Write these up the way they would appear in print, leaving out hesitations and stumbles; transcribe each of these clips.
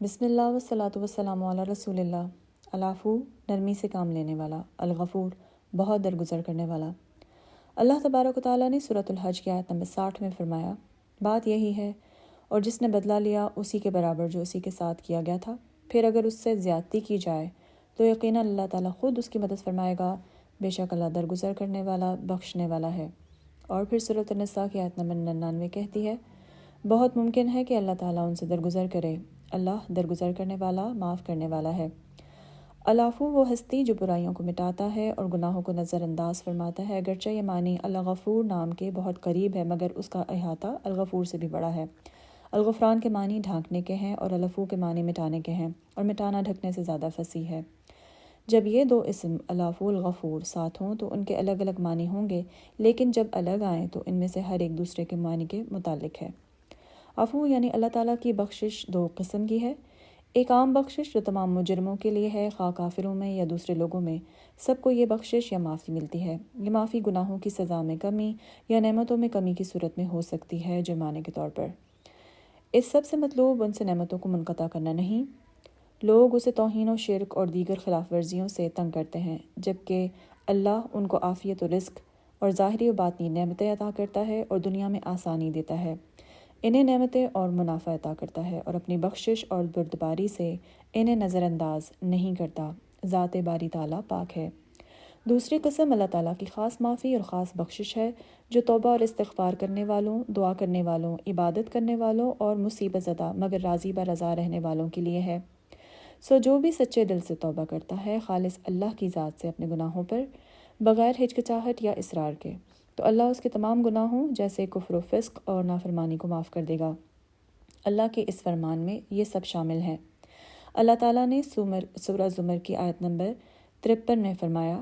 بسم اللہ والصلاۃ والسلام علی رسول اللہ۔ العفو نرمی سے کام لینے والا، الغفور بہت درگزر کرنے والا۔ اللہ تبارک و تعالیٰ نے سورۃ الحج کی آیت نمبر 60 میں فرمایا، بات یہی ہے اور جس نے بدلہ لیا اسی کے برابر جو اسی کے ساتھ کیا گیا تھا۔ پھر اگر اس سے زیادتی کی جائے تو یقیناً اللہ تعالیٰ خود اس کی مدد فرمائے گا، بے شک اللہ درگزر کرنے والا بخشنے والا ہے۔ اور پھر سورۃ النساء کی آیت نمبر 99 کہتی ہے، بہت ممکن ہے کہ اللہ تعالیٰ ان سے درگزر کرے، اللہ درگزر کرنے والا معاف کرنے والا ہے۔ العفو وہ ہستی جو برائیوں کو مٹاتا ہے اور گناہوں کو نظر انداز فرماتا ہے، اگرچہ یہ معنی الغفور نام کے بہت قریب ہے مگر اس کا احاطہ الغفور سے بھی بڑا ہے۔ الغفران کے معنی ڈھانکنے کے ہیں اور العفو کے معنی مٹانے کے ہیں، اور مٹانا ڈھکنے سے زیادہ فصیح ہے۔ جب یہ دو اسم العفو الغفور ساتھ ہوں تو ان کے الگ الگ معنی ہوں گے، لیکن جب الگ آئیں تو ان میں سے ہر ایک دوسرے کے معنی کے متعلق ہے۔ عفو یعنی اللہ تعالیٰ کی بخشش دو قسم کی ہے، ایک عام بخشش جو تمام مجرموں کے لیے ہے، خواہ کافروں میں یا دوسرے لوگوں میں، سب کو یہ بخشش یا معافی ملتی ہے۔ یہ معافی گناہوں کی سزا میں کمی یا نعمتوں میں کمی کی صورت میں ہو سکتی ہے، جرمانے کے طور پر۔ اس سب سے مطلوب ان سے نعمتوں کو منقطع کرنا نہیں۔ لوگ اسے توہین و شرک اور دیگر خلاف ورزیوں سے تنگ کرتے ہیں، جبکہ اللہ ان کو عافیت و رزق اور ظاہری و باطنی نعمتیں عطا کرتا ہے اور دنیا میں آسانی دیتا ہے، انہیں نعمتیں اور منافع عطا کرتا ہے اور اپنی بخشش اور بردباری سے انہیں نظر انداز نہیں کرتا۔ ذات باری تعالیٰ پاک ہے۔ دوسری قسم اللہ تعالیٰ کی خاص معافی اور خاص بخشش ہے، جو توبہ اور استغفار کرنے والوں، دعا کرنے والوں، عبادت کرنے والوں اور مصیبت زدہ مگر راضی برضا رہنے والوں کے لیے ہے۔ سو جو بھی سچے دل سے توبہ کرتا ہے خالص اللہ کی ذات سے اپنے گناہوں پر، بغیر ہچکچاہٹ یا اصرار کے، تو اللہ اس کے تمام گناہوں جیسے کفر و فسق اور نافرمانی کو معاف کر دے گا۔ اللہ کے اس فرمان میں یہ سب شامل ہے۔ اللہ تعالیٰ نے سورہ زمر کی آیت نمبر 53 میں فرمایا،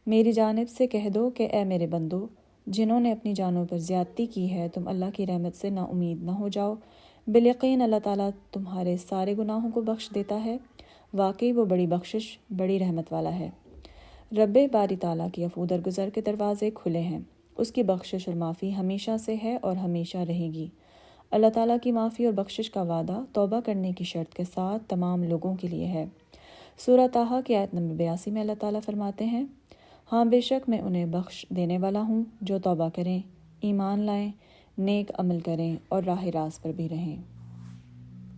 میری جانب سے کہہ دو کہ اے میرے بندو، جنہوں نے اپنی جانوں پر زیادتی کی ہے تم اللہ کی رحمت سے نا امید نہ ہو جاؤ، بالیقین اللہ تعالیٰ تمہارے سارے گناہوں کو بخش دیتا ہے، واقعی وہ بڑی بخشش بڑی رحمت والا ہے۔ رب باری تعالیٰ کی عفو درگزر کے دروازے کھلے ہیں، اس کی بخشش اور معافی ہمیشہ سے ہے اور ہمیشہ رہے گی۔ اللہ تعالیٰ کی معافی اور بخشش کا وعدہ توبہ کرنے کی شرط کے ساتھ تمام لوگوں کے لیے ہے۔ سورہ طٰہٰ کی آیت نمبر 82 میں اللہ تعالیٰ فرماتے ہیں، ہاں بے شک میں انہیں بخش دینے والا ہوں جو توبہ کریں، ایمان لائیں، نیک عمل کریں اور راہ راست پر بھی رہیں۔